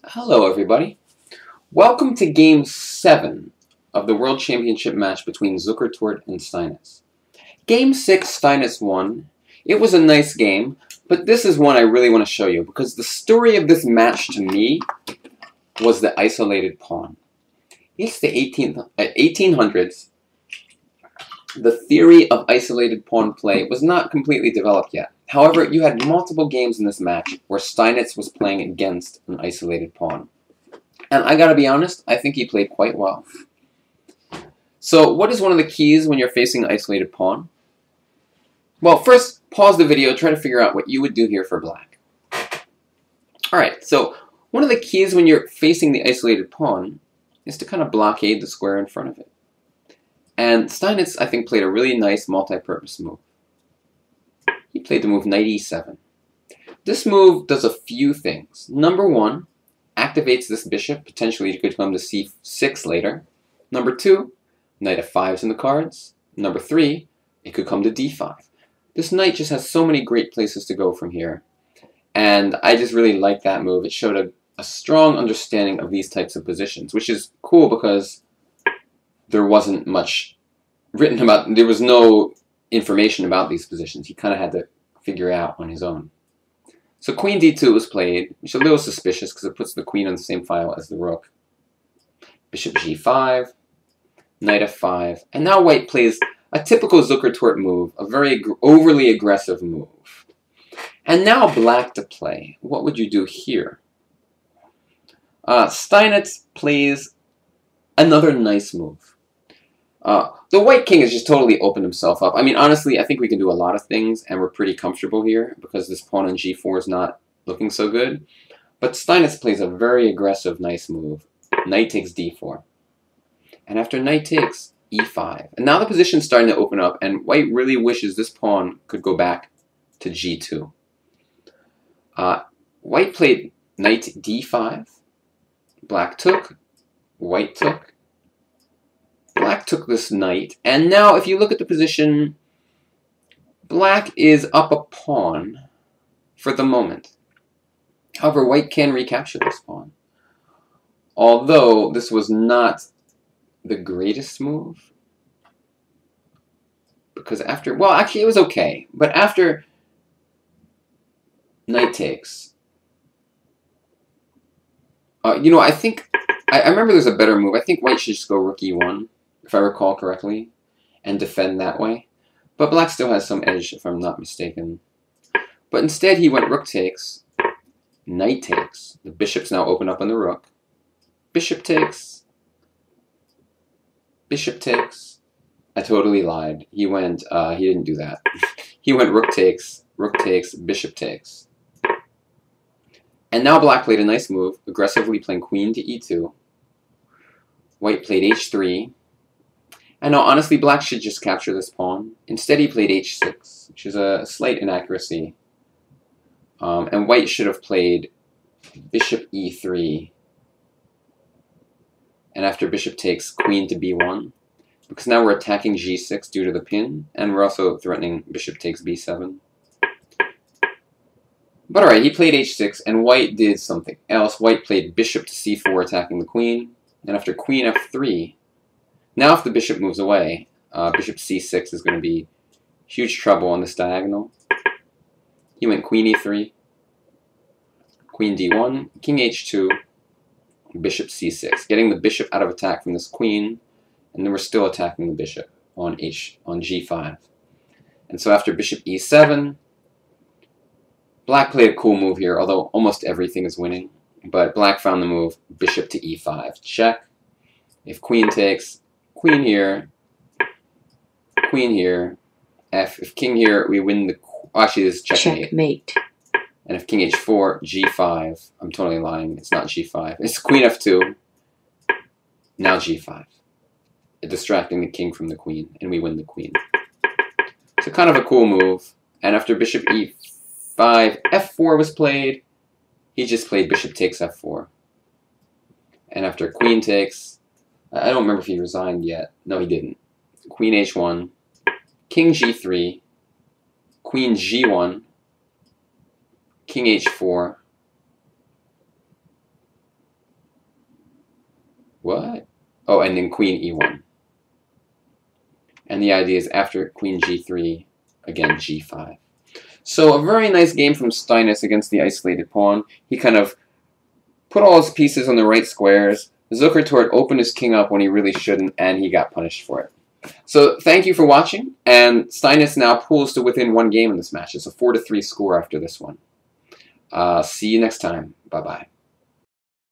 Hello everybody. Welcome to Game 7 of the World Championship match between Zukertort and Steinitz. Game 6, Steinitz won. It was a nice game, but this is one I really want to show you because the story of this match to me was the isolated pawn. It's the 1800s. The theory of isolated pawn play was not completely developed yet. However, you had multiple games in this match where Steinitz was playing against an isolated pawn. And I gotta be honest, I think he played quite well. So what is one of the keys when you're facing an isolated pawn? Well, first, pause the video, try to figure out what you would do here for black. Alright, so one of the keys when you're facing the isolated pawn is to kind of blockade the square in front of it. And Steinitz, I think, played a really nice multi-purpose move. He played the move knight e7. This move does a few things. Number one, activates this bishop. Potentially it could come to c6 later. Number two, knight f5 is in the cards. Number three, it could come to d5. This knight just has so many great places to go from here. And I just really like that move. It showed a strong understanding of these types of positions, which is cool because there wasn't much written about, there was no information about these positions. He kind of had to figure it out on his own. So queen d2 was played, which is a little suspicious because it puts the queen on the same file as the rook. Bishop g5, knight f5, and now white plays a typical Zukertort move, a very overly aggressive move. And now black to play. What would you do here? Steinitz plays another nice move. The white king has just totally opened himself up. I mean, honestly, I think we can do a lot of things, and we're pretty comfortable here because this pawn on g4 is not looking so good. But Steinitz plays a very aggressive, nice move. Knight takes d4. And after knight takes, e5. And now the position's starting to open up, and white really wishes this pawn could go back to g2. White played knight d5. Black took. White took. Black took this knight, and now if you look at the position, black is up a pawn for the moment. However, white can recapture this pawn. Although this was not the greatest move. Because after, well, actually it was okay, but after knight takes, you know, I think, I remember there's a better move. I think white should just go rook e1. If I recall correctly, and defend that way. But black still has some edge, if I'm not mistaken. But instead, he went rook takes, knight takes. The bishop's now open up on the rook. Bishop takes. Bishop takes. I totally lied. He went, he didn't do that. He went rook takes, bishop takes. And now black played a nice move, aggressively playing queen to e2. White played h3. And now, honestly, black should just capture this pawn. Instead, he played h6, which is a slight inaccuracy. And white should have played bishop e3. And after bishop takes, queen to b1. Because now we're attacking g6 due to the pin. And we're also threatening bishop takes b7. But alright, he played h6, and white did something else. White played bishop to c4, attacking the queen. And after queen f3... Now if the bishop moves away, bishop c6 is going to be huge trouble on this diagonal. He went queen e3, queen d1, king h2, bishop c6, getting the bishop out of attack from this queen, and then we're still attacking the bishop on g5. And so after bishop e7, black played a cool move here, although almost everything is winning. But black found the move bishop to e5, check. If queen takes, queen here, f. If king here, we win the... Actually, this is checkmate. Checkmate. And if king h4, g5. I'm totally lying. It's not g5. It's queen f2. Now g5. Distracting the king from the queen. And we win the queen. So kind of a cool move. And after bishop e5, f4 was played. He just played bishop takes f4. And after queen takes... I don't remember if he resigned yet. No, he didn't. Queen h1, king g3, queen g1, king h4, What? Oh, and then queen e1. And the idea is after queen g3, again g5. So a very nice game from Steinitz against the isolated pawn. He kind of put all his pieces on the right squares. Zukertort opened his king up when he really shouldn't, and he got punished for it. So thank you for watching, and Steinitz now pulls to within 1 game in this match. It's a 4-3 score after this one. See you next time. Bye-bye.